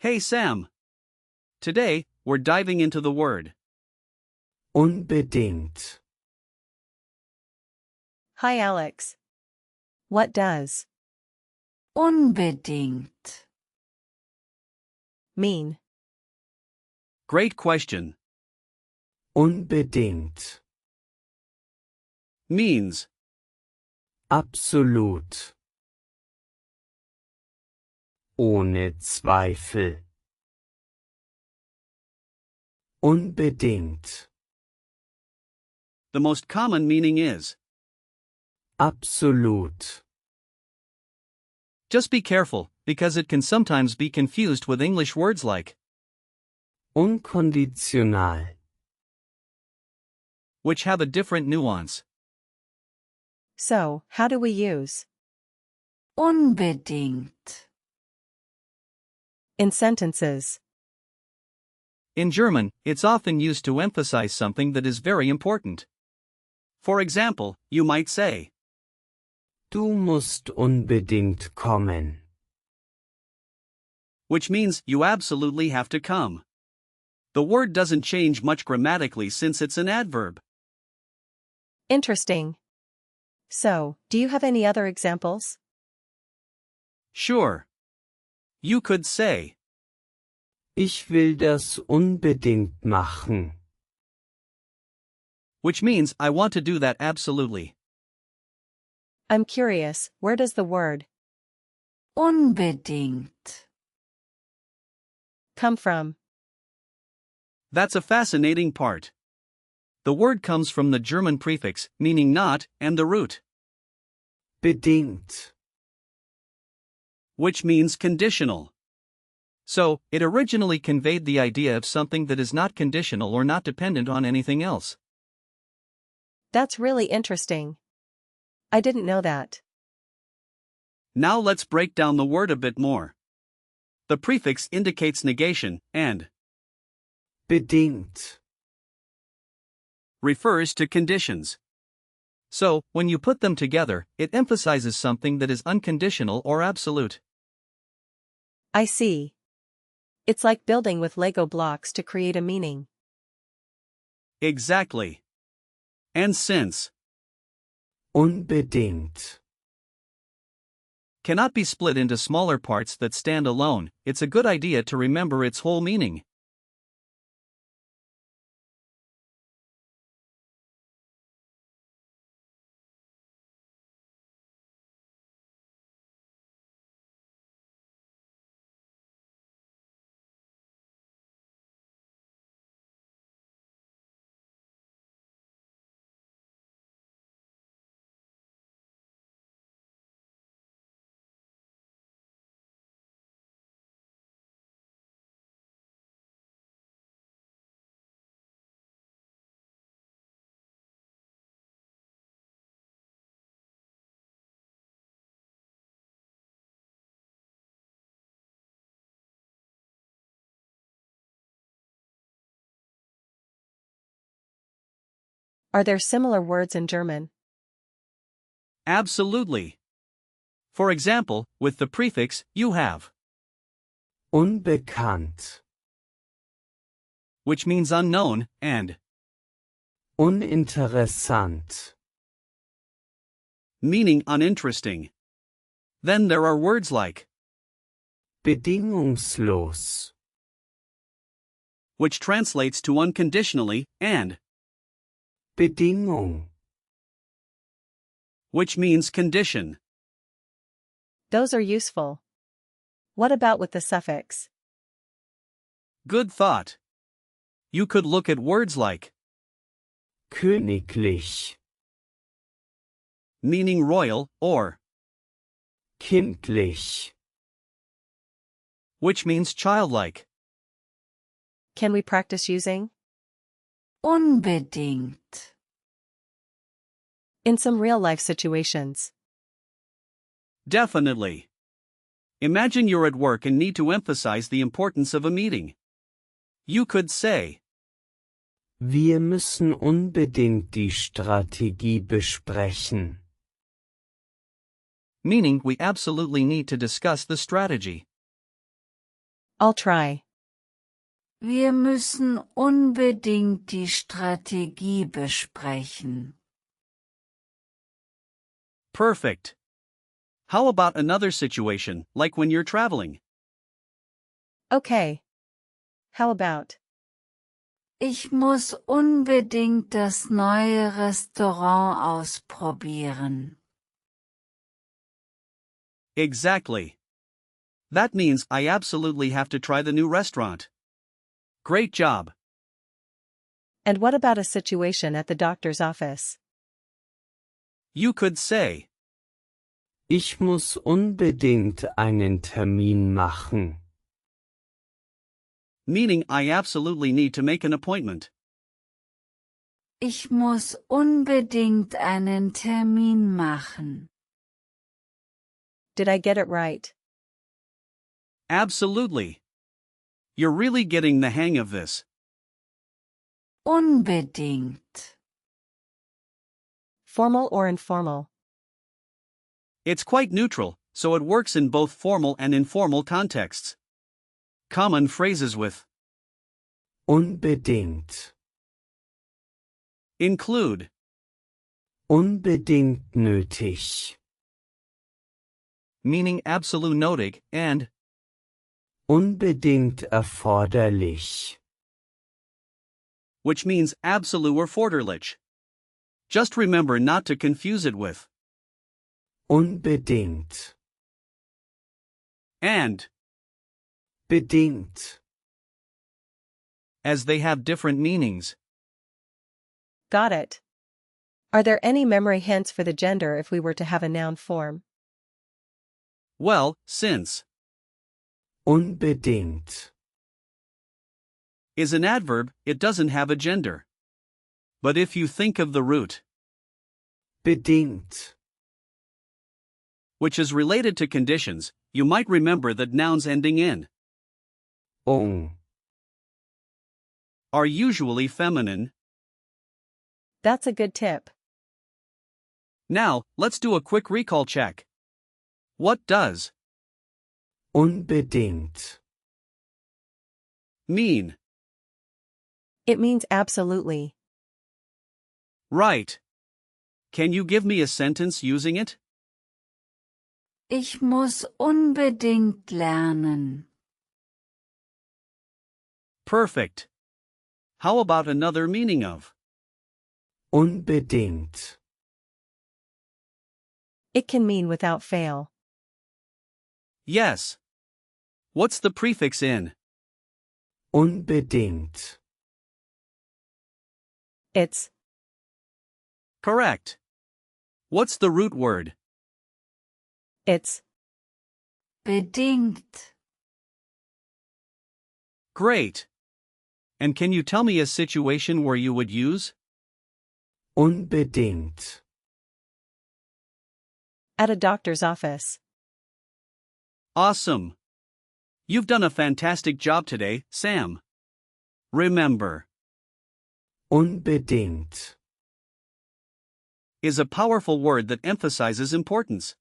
Hey Sam! Today, we're diving into the word unbedingt, Hi Alex. What does unbedingt, mean? Great question. unbedingt, Means absolut, ohne Zweifel, unbedingt, the most common meaning is. absolut, Just be careful, because it can sometimes be confused with English words like unkonditional, which have a different nuance. So, how do we use unbedingt, in sentences? In German, it's often used to emphasize something that is very important. For example, you might say, du musst unbedingt kommen. which means you absolutely have to come. The word doesn't change much grammatically since it's an adverb. Interesting. So, do you have any other examples? Sure. You could say, Ich will das unbedingt machen. which means I want to do that absolutely. I'm curious, where does the word unbedingt, come from? That's a fascinating part. The word comes from the German prefix, meaning not, and the root, Bedingt, which means conditional. So, it originally conveyed the idea of something that is not conditional or not dependent on anything else. That's really interesting. I didn't know that. Now let's break down the word a bit more. The prefix indicates negation, and bedingt, refers to conditions. So, when you put them together, it emphasizes something that is unconditional or absolute. I see. It's like building with Lego blocks to create a meaning. Exactly. And since unbedingt, cannot be split into smaller parts that stand alone, it's a good idea to remember its whole meaning. Are there similar words in German? Absolutely. For example, with the prefix, you have, unbekannt, which means unknown, and uninteressant, meaning uninteresting. Then there are words like, bedingungslos, which translates to unconditionally, and Bedingung, which means condition. Those are useful. What about with the suffix? Good thought. You could look at words like königlich, meaning royal, or kindlich, which means childlike. Can we practice using unbedingt, in some real-life situations? Definitely. Imagine you're at work and need to emphasize the importance of a meeting. You could say, wir müssen unbedingt die Strategie besprechen. meaning we absolutely need to discuss the strategy. I'll try. Wir müssen unbedingt die Strategie besprechen. Perfect. How about another situation, like when you're traveling? Okay. How about? Ich muss unbedingt das neue Restaurant ausprobieren. Exactly. That means I absolutely have to try the new restaurant. Great job. And what about a situation at the doctor's office? You could say, Ich muss unbedingt einen Termin machen. meaning I absolutely need to make an appointment. Ich muss unbedingt einen Termin machen. Did I get it right? Absolutely. You're really getting the hang of this. Unbedingt. Formal or informal? It's quite neutral, so it works in both formal and informal contexts. Common phrases with Unbedingt. include Unbedingt nötig. meaning absolut nötig and Unbedingt erforderlich. which means absolut or erforderlich. Just remember not to confuse it with Unbedingt. and, Bedingt. as they have different meanings. Got it. Are there any memory hints for the gender if we were to have a noun form? Well, since Unbedingt. is an adverb, it doesn't have a gender. But if you think of the root, Bedingt. which is related to conditions, you might remember that nouns ending in Ung. are usually feminine. That's a good tip. Now, let's do a quick recall check. What does Unbedingt. mean? It means absolutely. Right. Can you give me a sentence using it? Ich muss unbedingt lernen. Perfect. How about another meaning of Unbedingt. It can mean without fail. yes? What's the prefix in? Unbedingt. It's Correct. What's the root word? it's Bedingt. Great. And can you tell me a situation where you would use Unbedingt. at a doctor's office. awesome? You've done a fantastic job today, Sam. Remember, Unbedingt. is a powerful word that emphasizes importance.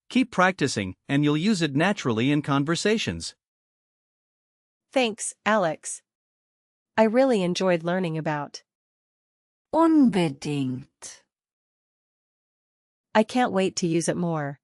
Keep practicing, and you'll use it naturally in conversations. Thanks, Alex. I really enjoyed learning about. Unbedingt. I can't wait to use it more.